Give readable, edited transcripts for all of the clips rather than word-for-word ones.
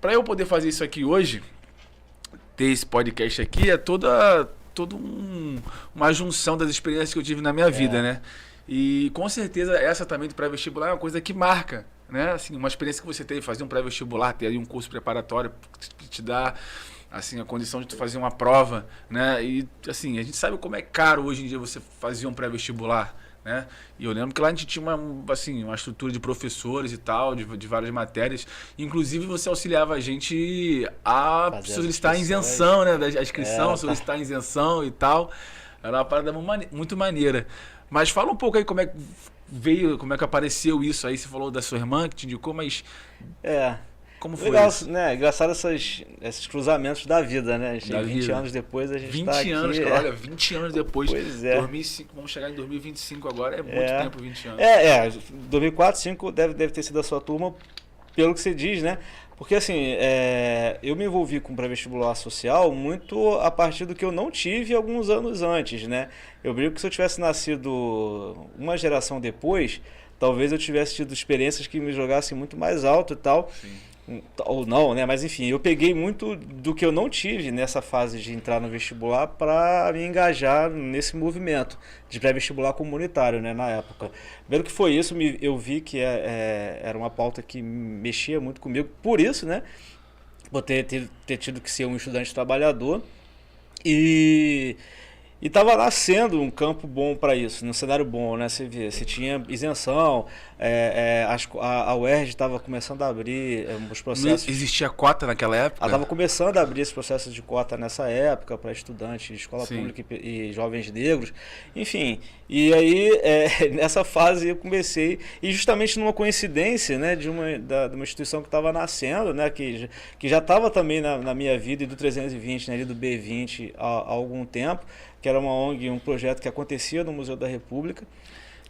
para eu poder fazer isso aqui hoje, ter esse podcast aqui, é toda uma junção das experiências que eu tive na minha vida, né? E com certeza essa também do pré-vestibular é uma coisa que marca, né? Assim, uma experiência que você teve, fazer um pré-vestibular, ter aí um curso preparatório que te dá assim a condição de tu fazer uma prova, né? E assim, a gente sabe como é caro hoje em dia você fazer um pré-vestibular, né? E eu lembro que lá a gente tinha uma estrutura de professores e tal, de várias matérias. Inclusive você auxiliava a gente a solicitar a isenção, né? A inscrição, solicitar a isenção e tal. Era uma parada muito maneira. Mas fala um pouco aí como é que veio, como é que apareceu isso aí. Você falou da sua irmã que te indicou, mas... Como foi legal, isso? Né? Engraçado esses cruzamentos da vida, né? 20 anos depois a gente 20 tá aqui. anos, cara, olha, 20 anos depois. Pois é. 2005, vamos chegar em 2025 agora, é muito tempo, 20 anos. 2004, 2005 deve ter sido a sua turma, pelo que você diz, né? Porque assim, eu me envolvi com pré-vestibular social muito a partir do que eu não tive alguns anos antes, né? Eu brinco que se eu tivesse nascido uma geração depois, talvez eu tivesse tido experiências que me jogassem muito mais alto e tal. Sim. Ou não, né? Mas enfim, eu peguei muito do que eu não tive nessa fase de entrar no vestibular para me engajar nesse movimento de pré-vestibular comunitário, né? Na época. Primeiro que foi isso, eu vi que era uma pauta que mexia muito comigo, por isso, né? Por ter tido que ser um estudante trabalhador e estava nascendo um campo bom para isso, num cenário bom, né? Você vê, você tinha isenção, a UERJ estava começando a abrir os processos. Não existia cota naquela época? Ela estava começando a abrir esse processo de cota nessa época para estudantes de escola pública e jovens negros, enfim. E aí, nessa fase eu comecei, e justamente numa coincidência, né, de uma instituição que estava nascendo, né, que já estava também na minha vida, e do 320, né, ali do B20 há algum tempo, que era uma ONG, um projeto que acontecia no Museu da República.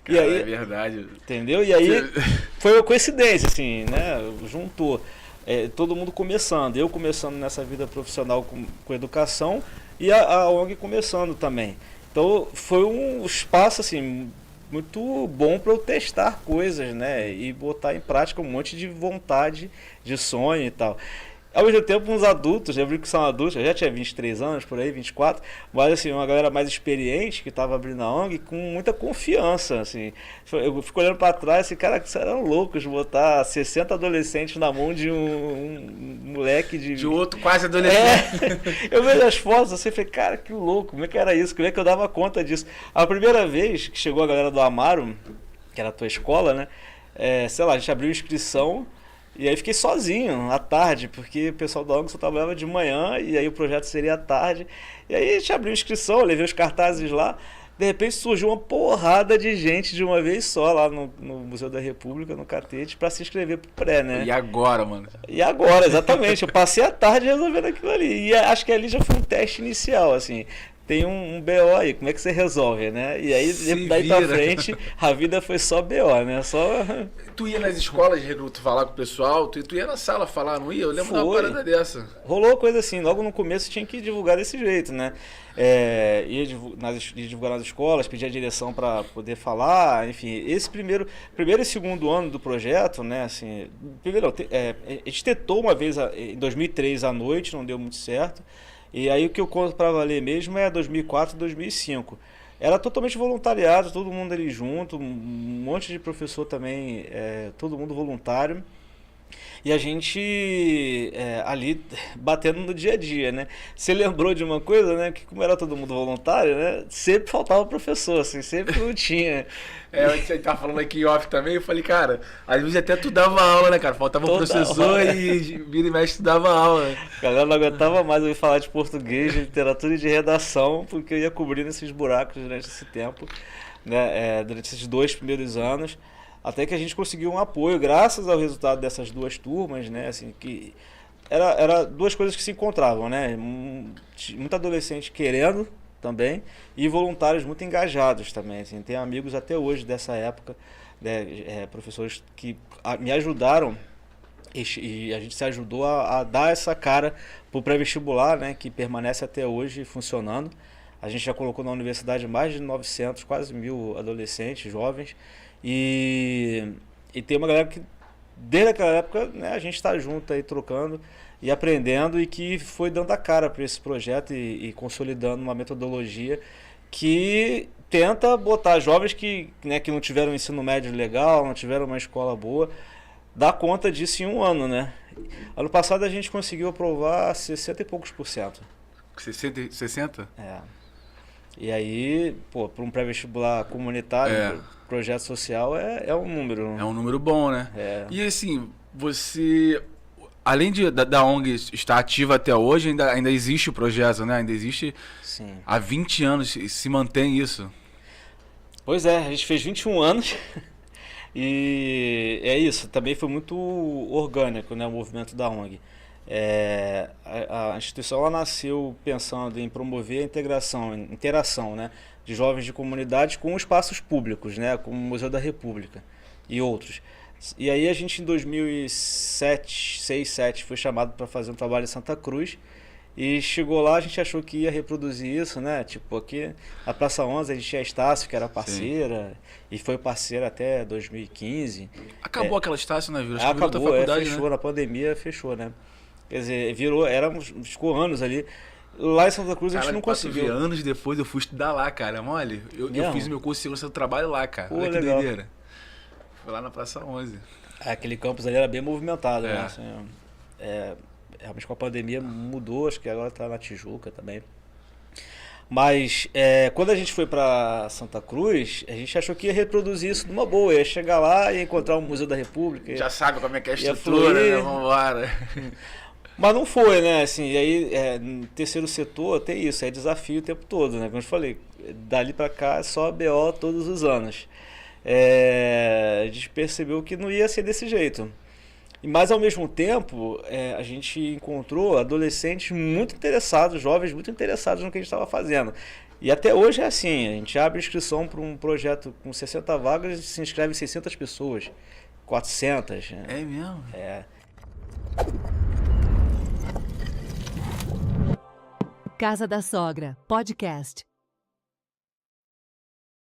Cara, e aí, é verdade. Entendeu? E aí foi uma coincidência, assim, né? Juntou todo mundo começando. Eu começando nessa vida profissional com educação e a ONG começando também. Então foi um espaço, assim, muito bom para eu testar coisas, né? E botar em prática um monte de vontade, de sonho e tal. Ao mesmo tempo, uns adultos, eu brinco que são adultos, eu já tinha 23 anos, por aí, 24, mas assim, uma galera mais experiente que estava abrindo a ONG com muita confiança, assim. Eu fico olhando para trás, assim, cara, que eram loucos botar 60 adolescentes na mão de um moleque de outro quase adolescente. Eu vejo as fotos, assim, falei, cara, que louco, como é que era isso? Como é que eu dava conta disso? A primeira vez que chegou a galera do Amaro, que era a tua escola, né? Sei lá, a gente abriu inscrição. E aí fiquei sozinho à tarde, porque o pessoal da ONG só trabalhava de manhã, e aí o projeto seria à tarde. E aí a gente abriu a inscrição, levei os cartazes lá, de repente surgiu uma porrada de gente de uma vez só lá no Museu da República, no Catete, para se inscrever pro pré, né? E agora, mano? E agora, exatamente. Eu passei a tarde resolvendo aquilo ali. E acho que ali já foi um teste inicial, assim. Tem um BO aí, como é que você resolve, né? E aí, daí pra frente, a vida foi só BO, né? Tu ia nas escolas, tu falar com o pessoal, tu ia na sala falar, não ia? Eu lembro de uma parada dessa. Rolou coisa assim, logo no começo tinha que divulgar desse jeito, né? Ia divulgar nas escolas, pedir a direção para poder falar, enfim. Esse primeiro e segundo ano do projeto, né? Assim, primeiro, a gente tentou uma vez em 2003 à noite, não deu muito certo. E aí o que eu conto para valer mesmo é 2004 e 2005. Era totalmente voluntariado, todo mundo ali junto, um monte de professor também, todo mundo voluntário. E a gente ali batendo no dia a dia, né? Você lembrou de uma coisa, né? Que como era todo mundo voluntário, né? Sempre faltava professor, assim, sempre não tinha. Você tava falando aqui off também, eu falei, cara, às vezes até tu dava aula, né, cara? Faltava um professor e vira e mexe tu dava aula. A galera não aguentava mais eu ir falar de português, de literatura e de redação, porque eu ia cobrindo esses buracos durante esse tempo, né? Durante esses 2 primeiros anos. Até que a gente conseguiu um apoio, graças ao resultado dessas 2 turmas, né? Assim, que era 2 coisas que se encontravam, né? Muito adolescente querendo também e voluntários muito engajados também. Assim, tem amigos até hoje dessa época, né? Professores que me ajudaram e a gente se ajudou a dar essa cara para o pré-vestibular, né? Que permanece até hoje funcionando. A gente já colocou na universidade mais de 900, quase 1.000 adolescentes, jovens. E tem uma galera que desde aquela época, né, a gente está junto aí, trocando e aprendendo, e que foi dando a cara para esse projeto e consolidando uma metodologia que tenta botar jovens que, né, que não tiveram um ensino médio legal, não tiveram uma escola boa, dar conta disso em um ano, né? Ano passado a gente conseguiu aprovar 60 e poucos %. 60? É. E aí, pô, para um pré-vestibular comunitário, projeto social, é um número. É um número bom, né? É. E assim, você, além da ONG estar ativa até hoje, ainda existe o projeto, né? Ainda existe. Sim. Há 20 anos se mantém isso. Pois é, a gente fez 21 anos e é isso, também foi muito orgânico, né, o movimento da ONG. A instituição ela nasceu pensando em promover a interação, né, de jovens de comunidades com espaços públicos, né, como o Museu da República e outros. E aí a gente em 2007, 2007 foi chamado para fazer um trabalho em Santa Cruz. E chegou lá, a gente achou que ia reproduzir isso, né? Tipo, aqui na Praça 11 a gente tinha a Estácio, que era parceira, e foi parceira até 2015. Acabou aquela Estácio, né, Vila? Acabou, fechou, né? Na pandemia fechou, né? Quer dizer, ficou anos ali. Lá em Santa Cruz a gente não conseguiu. Anos depois eu fui estudar lá, cara, mole. Eu fiz meu curso de segurança do trabalho lá, cara. Olha que legal. doideira. Foi lá na Praça 11. Aquele campus ali era bem movimentado, né? Assim, realmente com a pandemia mudou, acho que agora está na Tijuca também. Mas quando a gente foi para Santa Cruz, a gente achou que ia reproduzir isso numa boa, ia chegar lá e encontrar o Museu da República. Já sabe como é que é a estrutura, né? Vambora. Mas não foi, né? Assim, e aí, no terceiro setor tem isso, é desafio o tempo todo, né? Como eu falei, dali para cá é só BO todos os anos. A gente percebeu que não ia ser desse jeito. Mas, ao mesmo tempo, a gente encontrou adolescentes muito interessados, jovens muito interessados no que a gente estava fazendo. E até hoje é assim, a gente abre inscrição para um projeto com 60 vagas e se inscreve 600 pessoas, 400. Né? É mesmo? Casa da Sogra, podcast.